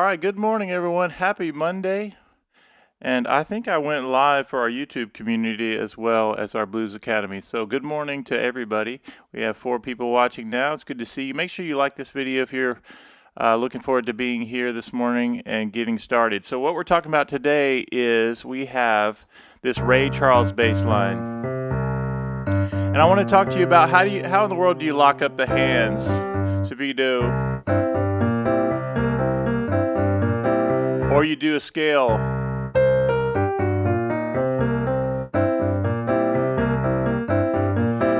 right, good morning, everyone. Happy Monday. And I think I went live for our YouTube community as well as our Blues Academy. So good morning to everybody. We have 4 people watching now. It's good to see you. Make sure you like this video if you're looking forward to being here this morning and getting started. So what we're talking about today is we have this Ray Charles bass line. And I want to talk to you about how in the world do you lock up the hands? So if you do, or you do a scale.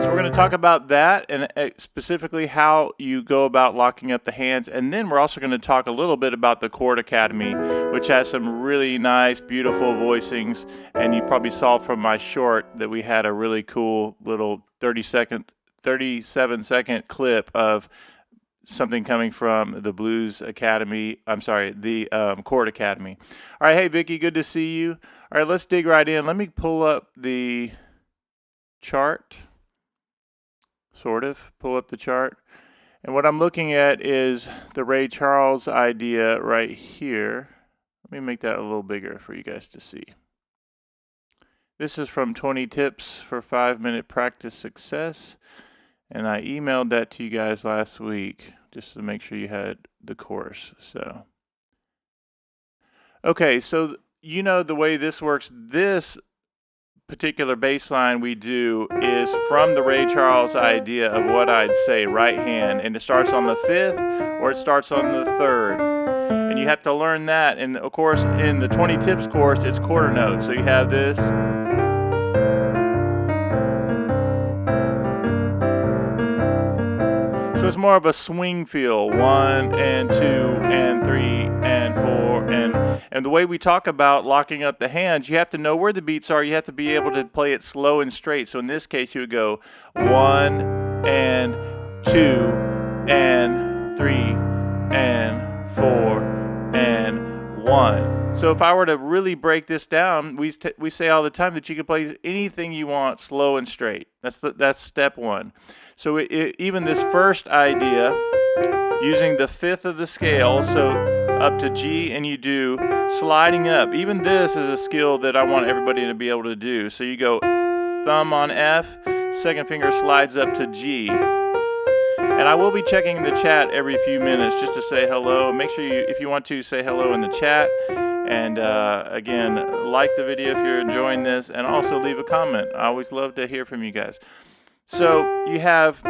So we're going to talk about that and specifically how you go about locking up the hands. And then we're also going to talk a little bit about the Chord Academy, which has some really nice, beautiful voicings. And you probably saw from my short that we had a really cool little 37-second clip of something coming from the Blues Academy. I'm sorry, the Chord Academy. All right, hey Vicky, good to see you. All right, let's dig right in. Let me pull up the chart, pull up the chart. And what I'm looking at is the Ray Charles idea right here. Let me make that a little bigger for you guys to see. This is from 20 Tips for 5-Minute Practice Success. And I emailed that to you guys last week just to make sure you had the course. So, okay, so you know the way this works. This particular bass line we do is from the Ray Charles idea of what I'd say, right hand. And it starts on the 5th or it starts on the 3rd. And you have to learn that. And of course, in the 20 Tips course, it's quarter notes. So you have this. So it's more of a swing feel, 1 and 2 and 3 and 4, and the way we talk about locking up the hands, you have to know where the beats are. You have to be able to play it slow and straight. So in this case, you would go 1 and 2 and 3 and 4 and 1. So if I were to really break this down, we say all the time that you can play anything you want slow and straight. That's step 1. So even this first idea, using the 5th of the scale, so up to G, and you do sliding up. Even this is a skill that I want everybody to be able to do. So you go thumb on F, second finger slides up to G. And I will be checking the chat every few minutes just to say hello. Make sure you, if you want to, say hello in the chat. And again, like the video if you're enjoying this, and also leave a comment. I always love to hear from you guys. So you have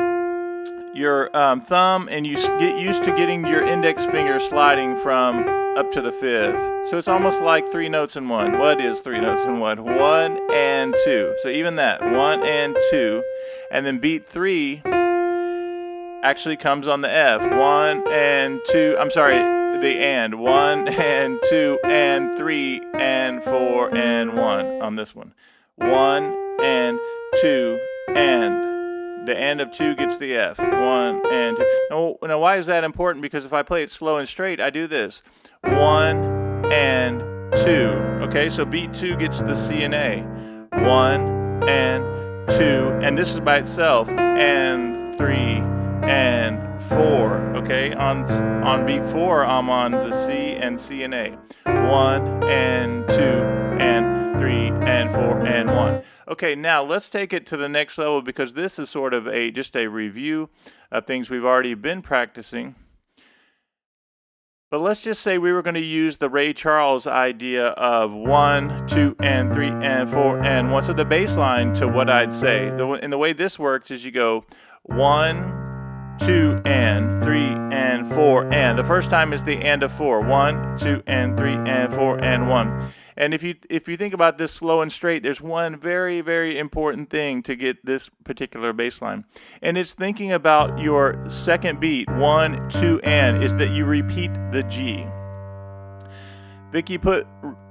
your thumb, and you get used to getting your index finger sliding from up to the 5th. So it's almost like 3 notes in 1. What is 3 notes in 1? 1 and 2. So even that, 1 and 2. And then beat 3 actually comes on the F. 1 and 2, I'm sorry, the and. 1 and 2 and 3 and 4 and 1 on this one. 1 and 2 and. The end of 2 gets the F. 1 and 2. Now, why is that important? Because if I play it slow and straight, I do this. 1 and 2. Okay, so beat 2 gets the C and A. 1 and 2. And this is by itself. And 3 and 4. Okay, on beat 4, I'm on the C and C and A. 1 and 2 and 3 and 4 and 1. Okay, now let's take it to the next level, because this is sort of just a review of things we've already been practicing. But let's just say we were going to use the Ray Charles idea of 1, 2, and 3, and 4, and 1. So the bass line to what I'd say. And the way this works is you go 1, 2, and 3, and 4, and. The first time is the and of 4. 1, 2, and 3, and 4, and 1. And if you think about this slow and straight, there's one very, very important thing to get this particular bass line. And it's thinking about your second beat, 1, 2, and, is that you repeat the G. Vicky put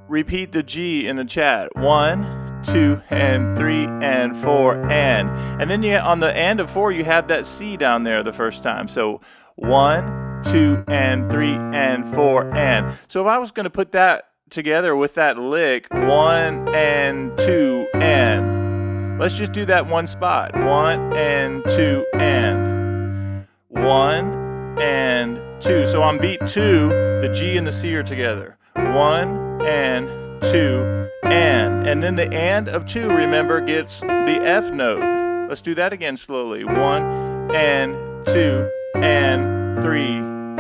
repeat the G in the chat. 1, 2, and 3, and 4, and. And then on the and of 4, you have that C down there the first time. So 1, 2, and 3, and 4, and. So if I was going to put that together with that lick, 1 and 2 and. Let's just do that one spot. 1 and 2 and. 1 and 2. So on beat 2, the G and the C are together. 1 and 2 and then the and of 2, remember, gets the F note. Let's do that again slowly. 1 and 2 and 3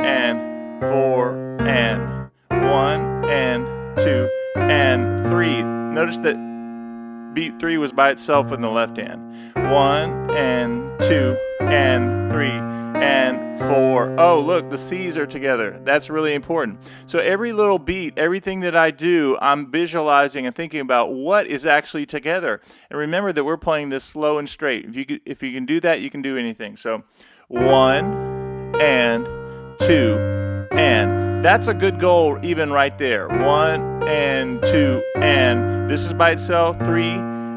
and 4 and 1 and 2 and 3. Notice that beat 3 was by itself in the left hand. 1 and 2 and 3 and 4. Oh, look, the C's are together. That's really important. So every little beat, everything that I do, I'm visualizing and thinking about what is actually together. And remember that we're playing this slow and straight. If you can do that, you can do anything. So 1 and 2 and. That's a good goal even right there. 1 and 2 and. This is by itself. 3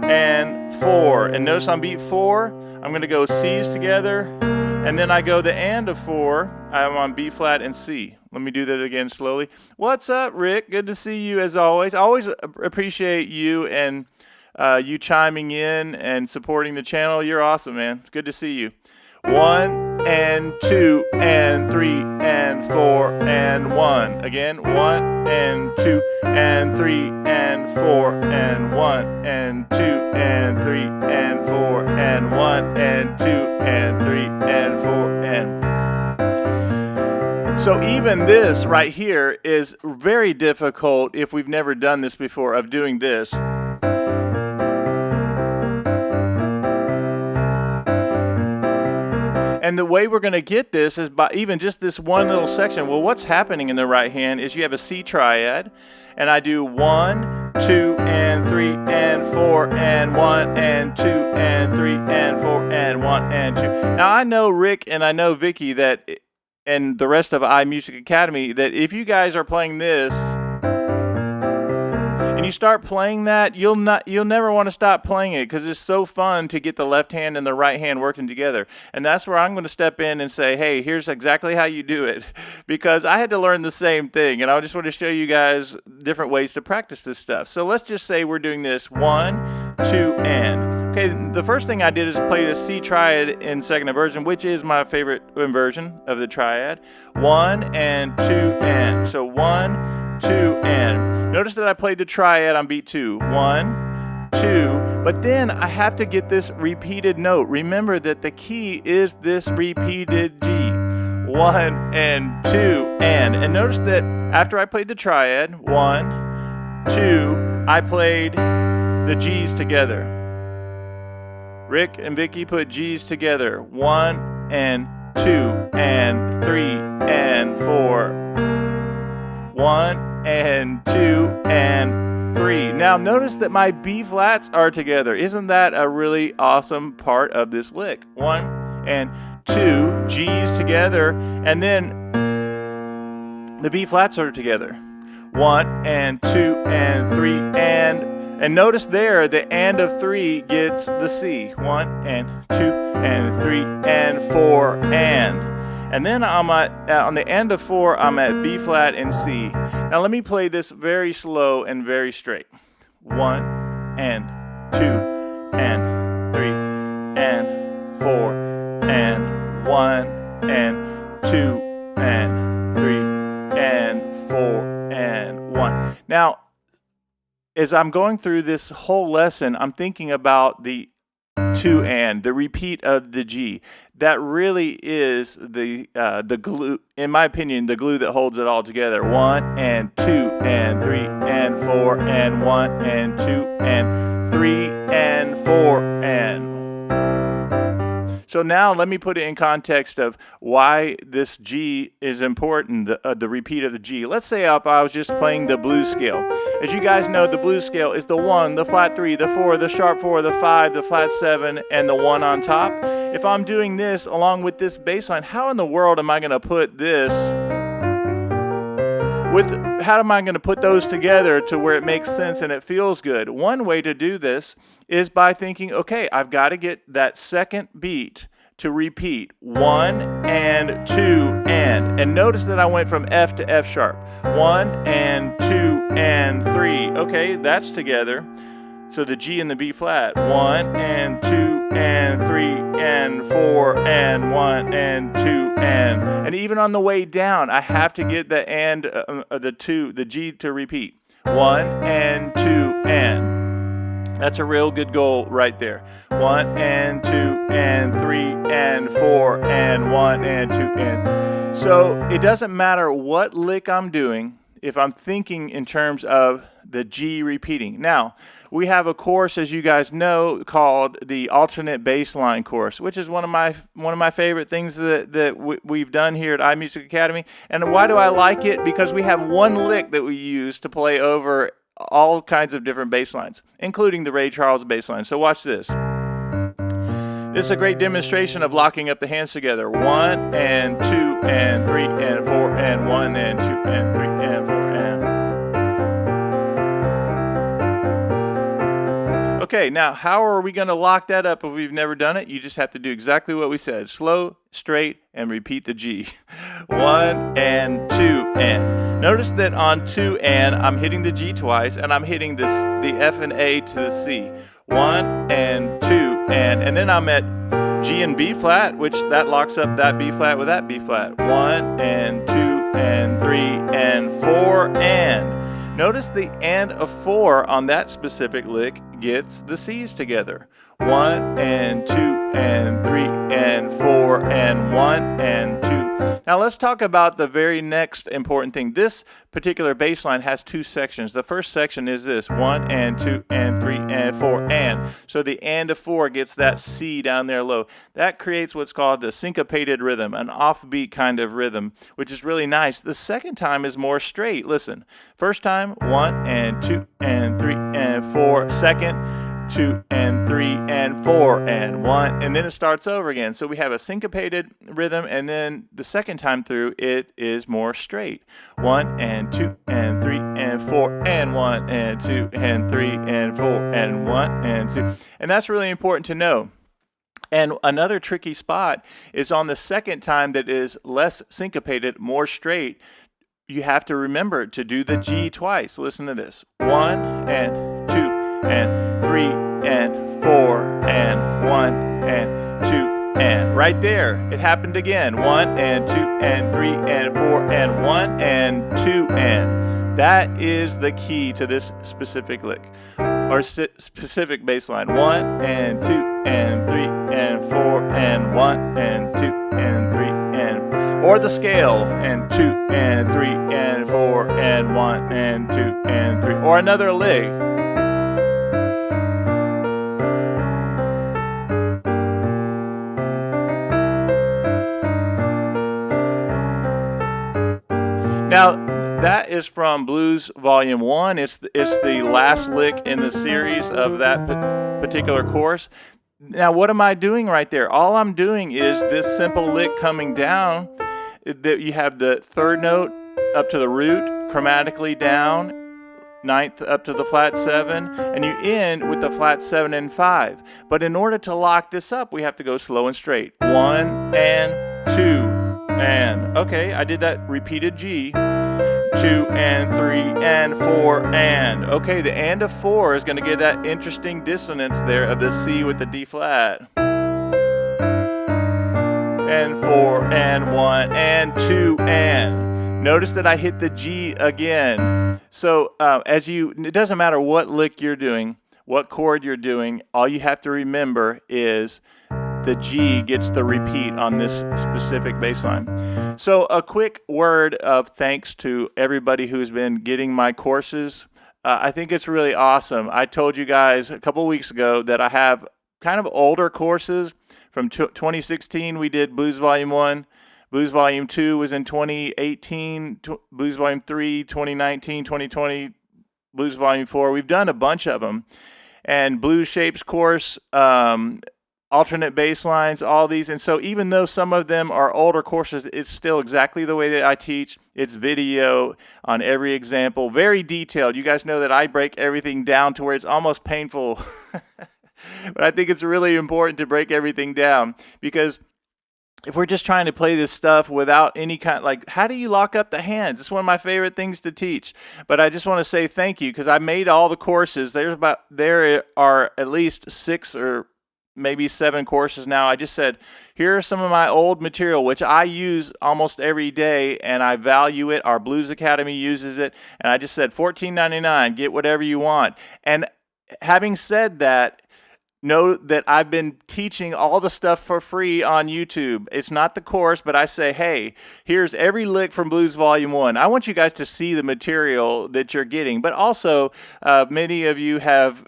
and 4. And notice on beat 4, I'm going to go C's together, and then I go the and of 4. I'm on B flat and C. Let me do that again slowly. What's up, Rick? Good to see you as always. I always appreciate you and you chiming in and supporting the channel. You're awesome, man. Good to see you. 1 and 2 and 3 and 4 and 1. Again, 1 and 2 and 3 and 4 and 1 and 2 and 3 and 4 and 1 and 2 and 3 and 4 and. So even this right here is very difficult if we've never done this before, of doing this. And the way we're going to get this is by even just this one little section. Well, what's happening in the right hand is you have a C triad, and I do 1, 2, and 3, and 4, and 1, and 2, and 3, and 4, and 1, and 2. Now, I know Rick and I know Vicky that, and the rest of iMusic Academy, that if you guys are playing this, and you start playing that, you'll never want to stop playing it, because it's so fun to get the left hand and the right hand working together. And that's where I'm going to step in and say, hey, here's exactly how you do it, because I had to learn the same thing, and I just want to show you guys different ways to practice this stuff. So let's just say we're doing this 1, 2, and. Okay, the first thing I did is play the C triad in second inversion, which is my favorite inversion of the triad. 1 and 2 and. So 1, 2, and. Notice that I played the triad on beat 2. 1, 2, but then I have to get this repeated note. Remember that the key is this repeated G. 1 and 2 and. And notice that after I played the triad, 1, 2, I played the G's together. Rick and Vicky put G's together. 1 and 2 and 3 and 4. 1 and 2 and 3. Now notice that my B flats are together. Isn't that a really awesome part of this lick? 1 and 2, G's together, and then the B flats are together. 1 and 2 and 3 and notice there the and of 3 gets the C. 1 and 2 and 3 and 4 and then I'm on the end of 4, I'm at B flat and C. Now let me play this very slow and very straight. 1 and 2 and 3 and 4 and 1 and 2 and 3 and 4 and 1. Now, as I'm going through this whole lesson, I'm thinking about the 2 and, the repeat of the G. That really is the glue, in my opinion, the glue that holds it all together. 1 and 2 and 3 and 4 and 1 and 2 and 3 and 4 and. So now let me put it in context of why this G is important, the repeat of the G. Let's say if I was just playing the blues scale. As you guys know, the blues scale is the 1, the flat 3, the 4, the sharp 4, the 5, the flat 7, and the 1 on top. If I'm doing this along with this bass line, how in the world am I going to put this how am I going to put those together to where it makes sense and it feels good? One way to do this is by thinking, okay, I've got to get that second beat to repeat. 1 and 2 and. And notice that I went from F to F sharp. 1 and 2 and 3. Okay, that's together. So the G and the B flat. 1 and 2 and 3 and 4 and 1 and 2 and even on the way down, I have to get the the G to repeat. 1 and 2 and. That's a real good goal right there. 1 and 2 and 3 and 4 and 1 and 2 and. So it doesn't matter what lick I'm doing if I'm thinking in terms of the G repeating. Now, we have a course, as you guys know, called the alternate bass line course, which is one of my favorite things that we've done here at iMusic Academy. And why do I like it? Because we have one lick that we use to play over all kinds of different bass lines, including the Ray Charles bass line. So watch this. This is a great demonstration of locking up the hands together. 1 and 2 and 3 and 4 and 1 and 2 and 3 and 4 and. Okay, now how are we going to lock that up if we've never done it? You just have to do exactly what we said. Slow, straight, and repeat the G. 1 and 2 and. Notice that on 2 and, I'm hitting the G twice, and I'm hitting the F and A to the C. 1 and 2 and then I'm at G and B flat, which that locks up that B flat with that B flat. 1 and 2 and 3 and 4 and. Notice the and of 4 on that specific lick gets the C's together. 1 and 2 and 3 and 4 and 1 and 2. Now let's talk about the very next important thing. This particular bass line has two sections. The first section is this: 1 and 2 and 3 and 4 and. So the and of 4 gets that C down there low. That creates what's called the syncopated rhythm, an offbeat kind of rhythm, which is really nice. The second time is more straight. Listen, first time 1 and 2 and 3 and 4. Second, 2 and 3 and 4 and 1, and then it starts over again. So we have a syncopated rhythm, and then the second time through it is more straight. 1 and 2 and 3 and 4 and 1 and 2 and 3 and 4 and 1 and 2. And that's really important to know. And another tricky spot is on the second time that is less syncopated, more straight. You have to remember to do the G twice. Listen to this. 1 and 2 and 3 and 4 and 1 and 2 and. Right there, it happened again. 1 and 2 and 3 and 4 and 1 and 2 and. That is the key to this specific lick or specific bass line. 1 and 2 and 3 and 4 and 1 and 2 and 3 and. Or the scale, and 2 and 3 and 4 and 1 and 2 and 3. Or another lick. Now, that is from Blues Volume 1. It's the last lick in the series of that particular course. Now, what am I doing right there? All I'm doing is this simple lick coming down. That you have the third note up to the root, chromatically down, ninth up to the flat 7, and you end with the flat 7 and 5. But in order to lock this up, we have to go slow and straight. 1 and 2. And okay, I did that repeated G. 2 and 3 and 4 and. Okay, the and of 4 is going to get that interesting dissonance there of the C with the D flat. And 4 and 1 and 2 and. Notice that I hit the G again. So it doesn't matter what lick you're doing, what chord you're doing, all you have to remember is the G gets the repeat on this specific bass line. So a quick word of thanks to everybody who's been getting my courses. I think it's really awesome. I told you guys a couple weeks ago that I have kind of older courses. From 2016, we did Blues Volume 1. Blues Volume 2 was in 2018. Blues Volume 3, 2019, 2020. Blues Volume 4. We've done a bunch of them. And Blues Shapes course, alternate bass lines, all these. And so even though some of them are older courses, it's still exactly the way that I teach. It's video on every example, very detailed. You guys know that I break everything down to where it's almost painful. But I think it's really important to break everything down because if we're just trying to play this stuff without any kind, like, how do you lock up the hands? It's one of my favorite things to teach. But I just want to say thank you, because I made all the courses. There are at least 6 or maybe 7 courses now. I just said, here are some of my old material, which I use almost every day, and I value it. Our Blues Academy uses it. And I just said, $14.99, get whatever you want. And having said that, know that I've been teaching all the stuff for free on YouTube. It's not the course, but I say, hey, here's every lick from Blues Volume 1. I want you guys to see the material that you're getting. But also, many of you have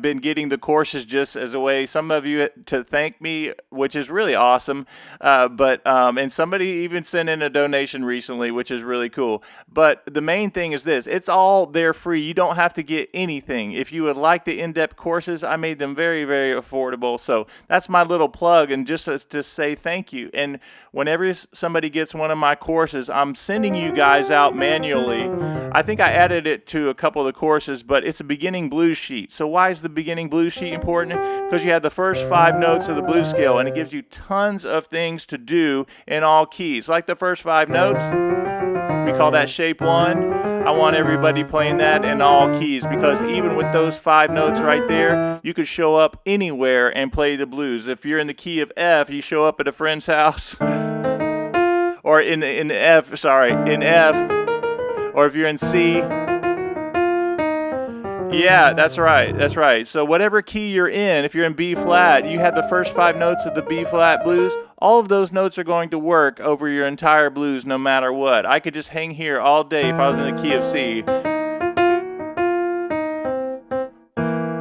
been getting the courses just as a way, some of you to thank me, which is really awesome. And somebody even sent in a donation recently, which is really cool. But the main thing is this: it's all there free. You don't have to get anything. If you would like the in-depth courses, I made them very, very affordable. So that's my little plug, and just to say thank you. And whenever somebody gets one of my courses, I'm sending you guys out manually. I think I added it to a couple of the courses, but it's a beginning blues sheet. So why is the beginning blues sheet important? Because you have the first 5 notes of the blues scale, and it gives you tons of things to do in all keys. Like the first 5 notes, we call that shape 1. I want everybody playing that in all keys, because even with those 5 notes right there, you could show up anywhere and play the blues. If you're in the key of F, you show up at a friend's house, or in F, or if you're in C. Yeah, that's right. So whatever key you're in, if you're in B flat, you have the first 5 notes of the B flat blues. All of those notes are going to work over your entire blues no matter what. I could just hang here all day if I was in the key of C.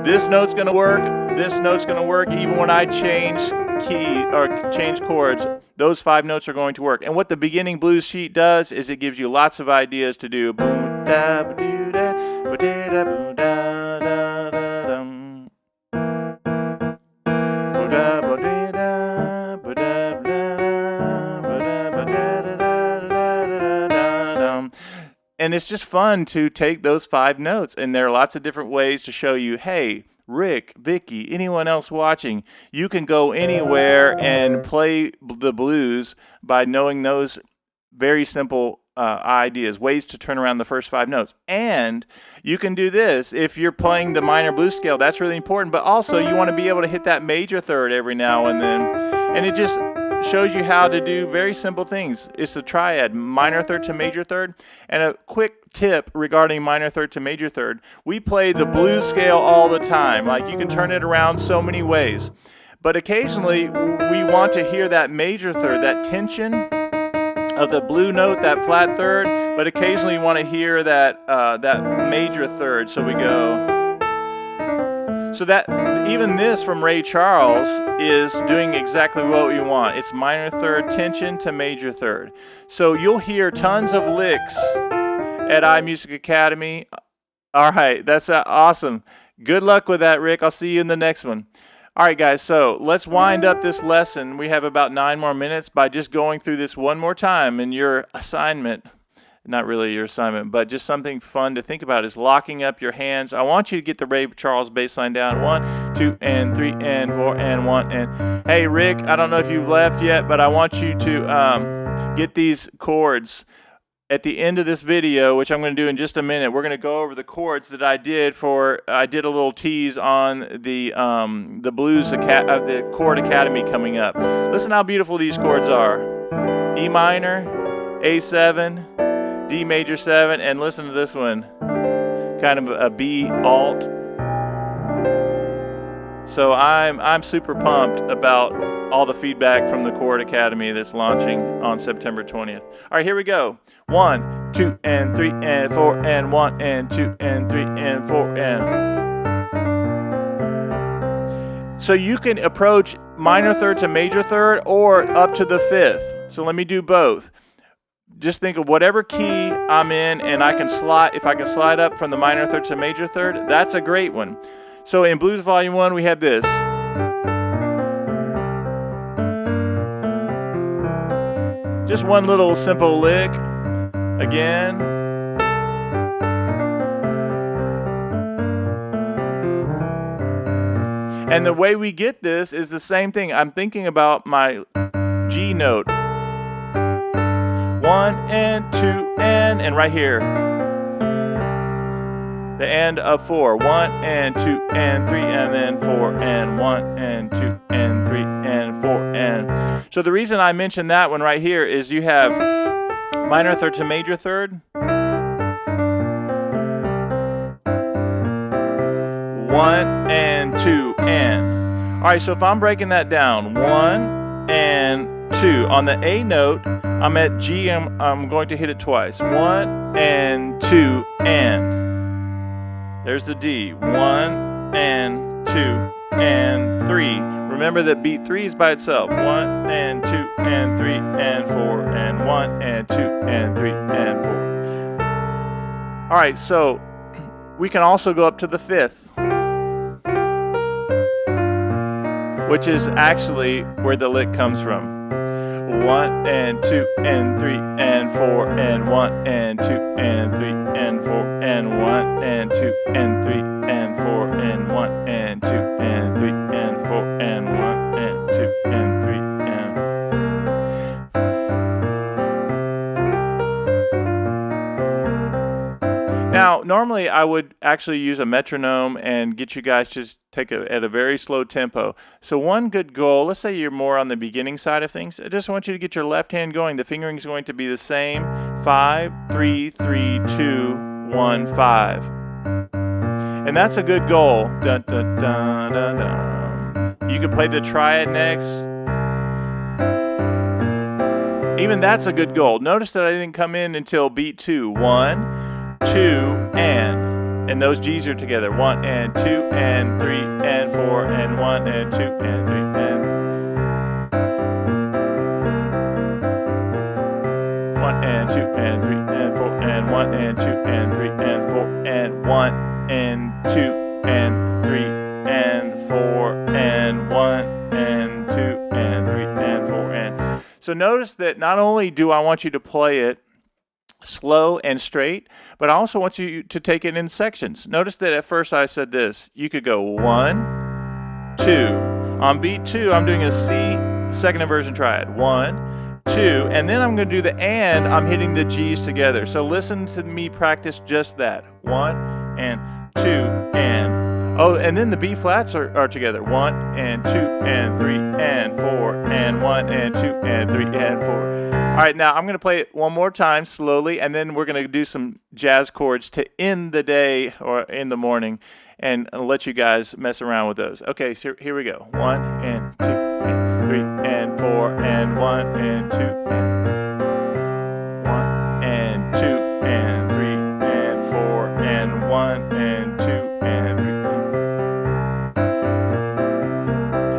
This note's going to work. This note's going to work even when I change key or change chords. Those 5 notes are going to work. And what the beginning blues sheet does is it gives you lots of ideas to do. Boom, da, ba, doo, da, ba, da, da, boom, da. And it's just fun to take those 5 notes, and there are lots of different ways to show you, hey, Rick, Vicky, anyone else watching, you can go anywhere and play the blues by knowing those very simple ideas, ways to turn around the first 5 notes. And you can do this if you're playing the minor blues scale. That's really important. But also, you want to be able to hit that major third every now and then. And it just shows you how to do very simple things. It's the triad, minor third to major third. And a quick tip regarding minor third to major third: we play the blues scale all the time. Like, you can turn it around so many ways. But occasionally, we want to hear that major third, that tension of the blue note, that flat third. But occasionally, you want to hear that major third. So we go. So that even this from Ray Charles is doing exactly what we want. It's minor third tension to major third. So you'll hear tons of licks at iMusic Academy. All right, that's awesome. Good luck with that, Rick. I'll see you in the next one. All right, guys, so let's wind up this lesson. We have about 9 more minutes by just going through this one more time. And your assignment, not really your assignment, but just something fun to think about, is locking up your hands. I want you to get the Ray Charles bass line down. 1, 2, and 3, and 4, and 1, and... Hey, Rick, I don't know if you've left yet, but I want you to get these chords. At the end of this video, which I'm going to do in just a minute, we're going to go over the chords that I did a little tease on the Chord Academy coming up. Listen how beautiful these chords are. E minor, A7, D major 7, and listen to this one, kind of a B alt. So I'm super pumped about all the feedback from the Chord Academy that's launching on September 20th. All right, here we go. 1, 2, and 3, and 4, and 1, and 2, and 3, and 4, and... So you can approach minor third to major third or up to the 5th. So let me do both. Just think of whatever key I'm in, and I can slide. If I can slide up from the minor third to major third, that's a great one. So in Blues Volume 1, we have this. Just one little simple lick. Again. And the way we get this is the same thing. I'm thinking about my G note. 1 and 2 and right here. The end of 4. 1 and 2 and 3 and then 4 and 1 and 2 and 3 and 4 and. So the reason I mentioned that one right here is you have minor third to major third. 1 and 2 and. All right, so if I'm breaking that down, 1 and 2. On the A note, I'm at G, I'm going to hit it twice. 1 and 2 and. There's the D. 1 and 2 and 3. Remember that beat 3 is by itself. 1 and 2 and 3 and 4 and 1 and 2 and 3 and 4. All right, so we can also go up to the 5th, which is actually where the lick comes from. 1 and 2 and 3 and 4 and 1 and 2 and 3 and 4 and 1 and 2 and 3 and 4 and 1 and 2 and 3 and 4 and 1 and 2 and 3 and. Now, normally I would actually use a metronome and get you guys just take it at a very slow tempo. So one good goal, let's say you're more on the beginning side of things, I just want you to get your left hand going. The fingering is going to be the same. 5, 3, 3, 2, 1, 5. And that's a good goal. Dun, dun, dun, dun, dun. You can play the triad next. Even that's a good goal. Notice that I didn't come in until beat 2. 1, 2 and those G's are together. 1 and 2 and 3 and 4 and 1 and 2 and 3 and 1 and 2 and 3 and 4 and 1 and 2 and 3 and 4 and 1 and 2 and 3 and 4 and 1 and 2 and 3 and 4 and. So notice that not only do I want you to play it slow and straight, but I also want you to take it in sections. Notice that at first I said this. You could go 1, 2. On beat 2, I'm doing a C second inversion triad. 1, 2, and then I'm going to do the and. I'm hitting the G's together. So listen to me practice just that. 1 and 2 and. Oh, and then the B flats are together. 1 and 2 and 3 and 4 and 1 and 2 and 3 and 4. All right, now I'm going to play it one more time slowly, and then we're going to do some jazz chords to end the day or in the morning, and I'll let you guys mess around with those. Okay, so here we go. 1 and 2 and 3 and 4 and 1 and 2 and 1 and 2 and 3 and 4 and 1 and 2 and 3.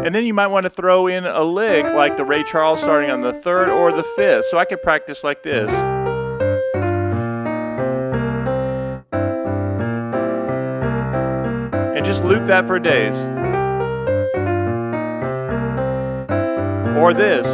And then you might want to throw in a lick like the Ray Charles starting on the 3rd or the 5th. So I could practice like this. And just loop that for days. Or this.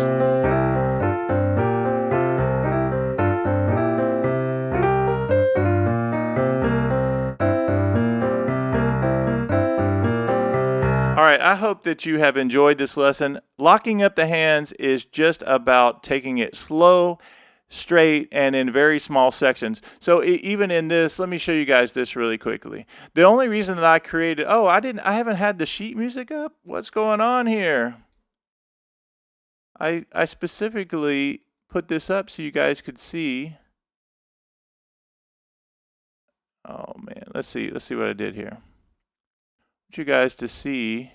All right, I hope that you have enjoyed this lesson. Locking up the hands is just about taking it slow, straight, and in very small sections. So even in this, let me show you guys this really quickly. The only reason that I created, I haven't had the sheet music up. What's going on here? I specifically put this up so you guys could see. Oh man, let's see what I did here. I want you guys to see.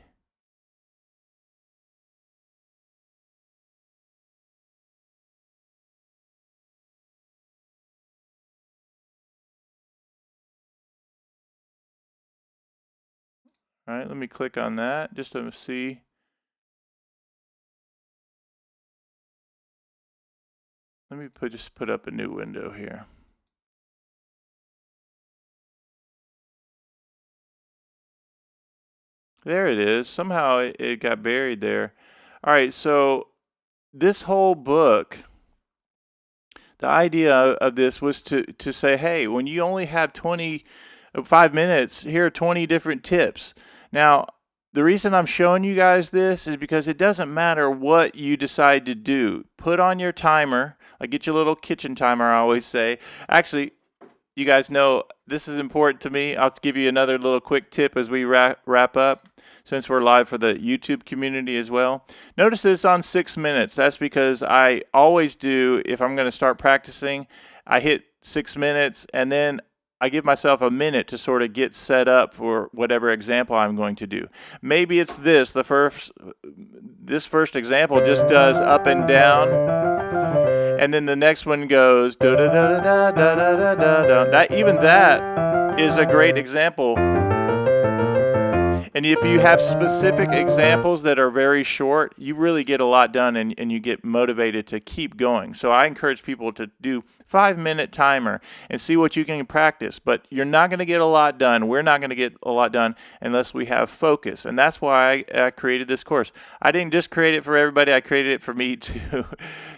All right, let me click on that just to see. Let me just put up a new window here. There it is. Somehow it got buried there. All right, so this whole book, the idea of this was to say, hey, when you only have 5 minutes, here are 20 different tips. Now, The reason I'm showing you guys this is because it doesn't matter what you decide to do. Put on your timer. Like, get your little kitchen timer, I always say. Actually, you guys know this is important to me. I'll give you another little quick tip as we wrap up, since we're live for the YouTube community as well. Notice that it's on 6 minutes. That's because I always do, if I'm going to start practicing, I hit 6 minutes and then I give myself a minute to sort of get set up for whatever example I'm going to do. Maybe it's this. This first example just does up and down, and then the next one goes da da da da da da da da. That is a great example. And if you have specific examples that are very short, you really get a lot done, and you get motivated to keep going. So I encourage people to do 5-minute timer and see what you can practice. But you're not going to get a lot done. We're not going to get a lot done unless we have focus. And that's why I created this course. I didn't just create it for everybody. I created it for me too.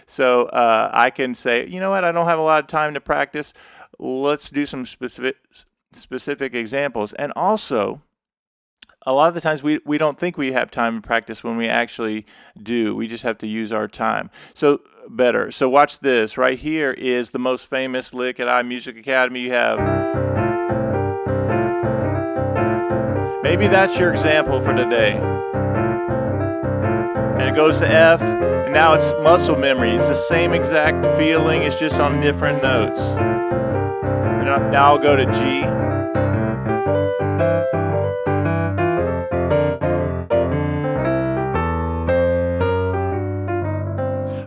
So I can say, you know what, I don't have a lot of time to practice. Let's do some specific examples. And also, a lot of the times we don't think we have time to practice when we actually do. We just have to use our time. So watch this. Right here is the most famous lick at iMusic Academy. You have, maybe that's your example for today. And it goes to F, and now it's muscle memory. It's the same exact feeling, it's just on different notes. And now I'll go to G.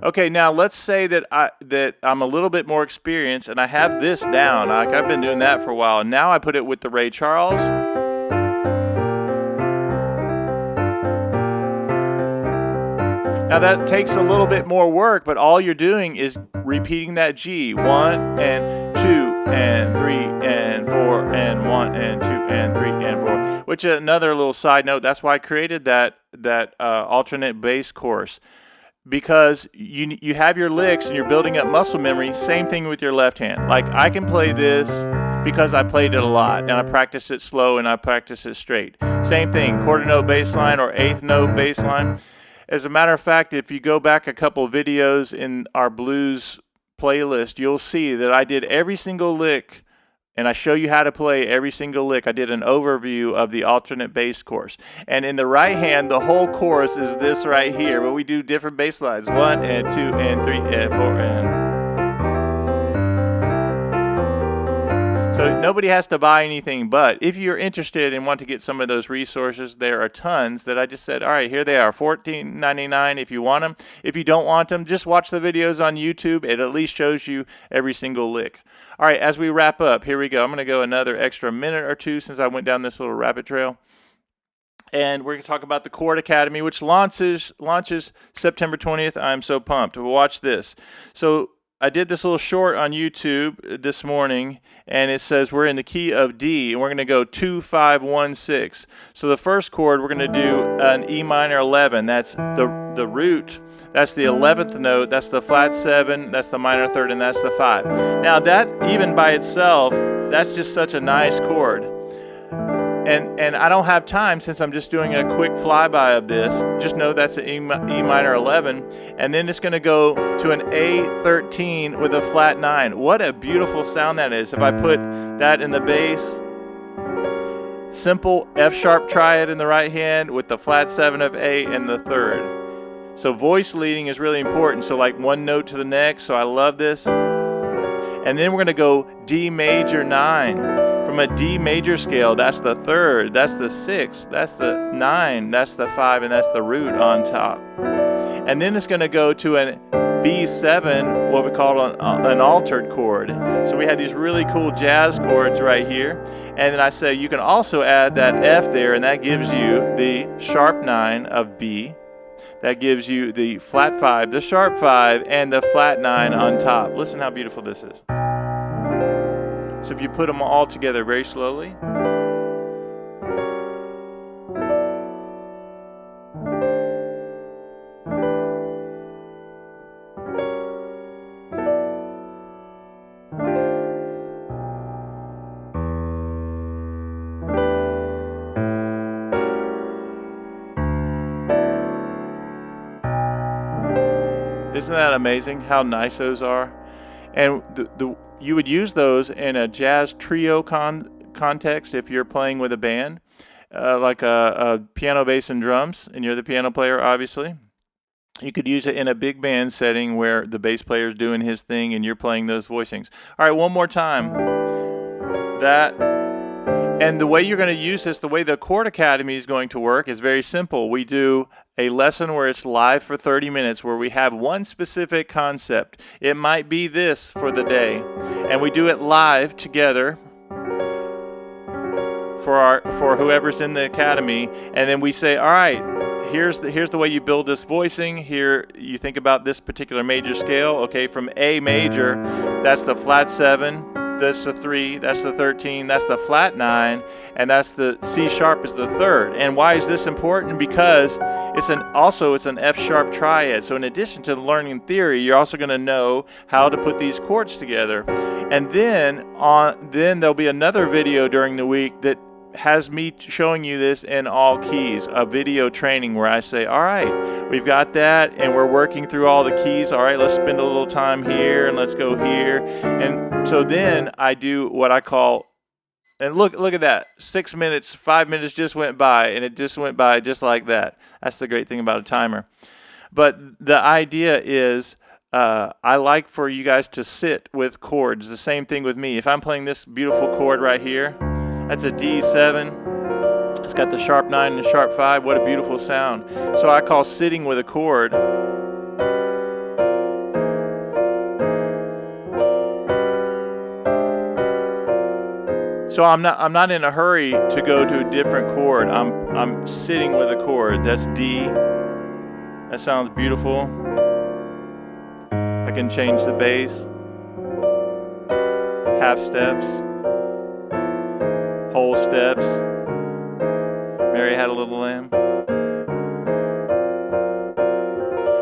Okay, now let's say that I'm a little bit more experienced and I have this down. Like, I've been doing that for a while. And now I put it with the Ray Charles. Now that takes a little bit more work, but all you're doing is repeating that G. 1 and 2 and 3 and 4 and 1 and 2 and 3 and 4. Which, another little side note, that's why I created that alternate bass course. Because you have your licks and you're building up muscle memory. Same thing with your left hand. Like, I can play this because I played it a lot and I practiced it slow and I practiced it straight. Same thing, quarter note bass line or eighth note bass line. As a matter of fact, if you go back a couple videos in our blues playlist, you'll see that I did every single lick, and I show you how to play every single lick. I did an overview of the alternate bass course. And in the right hand, the whole chorus is this right here, where we do different bass lines. 1 and 2 and 3 and 4 and... So nobody has to buy anything, but if you're interested and want to get some of those resources, there are tons that I just said, all right, here they are, $14.99 if you want them. If you don't want them, just watch the videos on YouTube. It at least shows you every single lick. All right, as we wrap up, here we go. I'm going to go another extra minute or two since I went down this little rabbit trail. And we're going to talk about the Chord Academy, which launches September 20th. I'm so pumped. Watch this. So I did this little short on YouTube this morning, and it says we're in the key of D, and we're going to go 2, 5, 1, 6. So the first chord, we're going to do an E minor 11. That's the root. That's the 11th note. That's the flat 7. That's the minor third, and that's the 5. Now that, even by itself, that's just such a nice chord. And I don't have time, since I'm just doing a quick flyby of this. Just know that's an E minor 11, and then it's going to go to an A13 with a flat 9. What a beautiful sound that is. If I put that in the bass, simple F sharp triad in the right hand with the flat 7 of A in the third. So voice leading is really important. So like one note to the next. So I love this. And then we're going to go D major 9. From a D major scale, that's the third, that's the 6th, that's the 9, that's the 5, and that's the root on top. And then it's going to go to an B7, what we call an altered chord. So we have these really cool jazz chords right here. And then I say you can also add that F there, and that gives you the sharp 9 of B. That gives you the flat 5, the sharp 5, and the flat 9 on top. Listen how beautiful this is. So if you put them all together very slowly. Isn't that amazing how nice those are? And you would use those in a jazz trio context if you're playing with a band, like a piano, bass, and drums, and you're the piano player, obviously. You could use it in a big band setting where the bass player's doing his thing and you're playing those voicings. All right, one more time. That. And the way you're going to use this, the way the Chord Academy is going to work is very simple. We do a lesson where it's live for 30 minutes where we have one specific concept. It might be this for the day. And we do it live together for whoever's in the academy. And then we say, all right, here's the way you build this voicing. Here you think about this particular major scale. Okay, from A major, that's the flat 7. That's the 3, that's the 13, that's the flat 9, and that's the C sharp is the 3rd. And why is this important? Because it's an F sharp triad. So in addition to learning theory, you're also going to know how to put these chords together. And then there'll be another video during the week that has me showing you this in all keys, a video training where I say, all right, we've got that and we're working through all the keys. All right, let's spend a little time here and let's go here. And so then I do what I call, and look at that, 6 minutes, 5 minutes just went by, and it just went by just like that. That's the great thing about a timer. But the idea is, I like for you guys to sit with chords. The same thing with me. If I'm playing this beautiful chord right here, that's a D7. It's got the sharp 9 and the sharp 5. What a beautiful sound. So I call sitting with a chord. So I'm not in a hurry to go to a different chord. I'm sitting with a chord. That's D. That sounds beautiful. I can change the bass. Half steps. Whole steps. Mary Had a Little Lamb.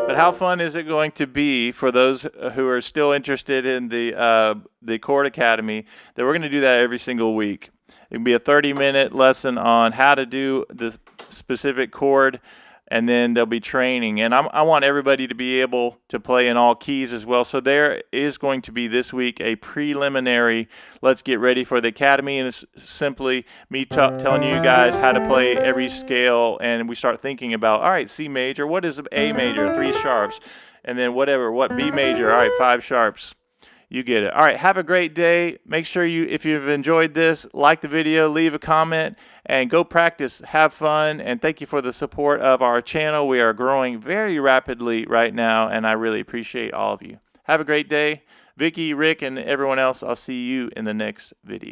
But how fun is it going to be for those who are still interested in the Chord Academy that we're going to do that every single week? It can be a 30-minute lesson on how to do the specific chord, and then there'll be training. And I want everybody to be able to play in all keys as well. So there is going to be this week a preliminary, let's get ready for the Academy. And it's simply me telling you guys how to play every scale. And we start thinking about, all right, C major, what is A major? 3 sharps. And then what B major? All right, 5 sharps. You get it. All right, have a great day. Make sure if you've enjoyed this, like the video, leave a comment, and go practice. Have fun, and thank you for the support of our channel. We are growing very rapidly right now, and I really appreciate all of you. Have a great day. Vicky, Rick, and everyone else, I'll see you in the next video.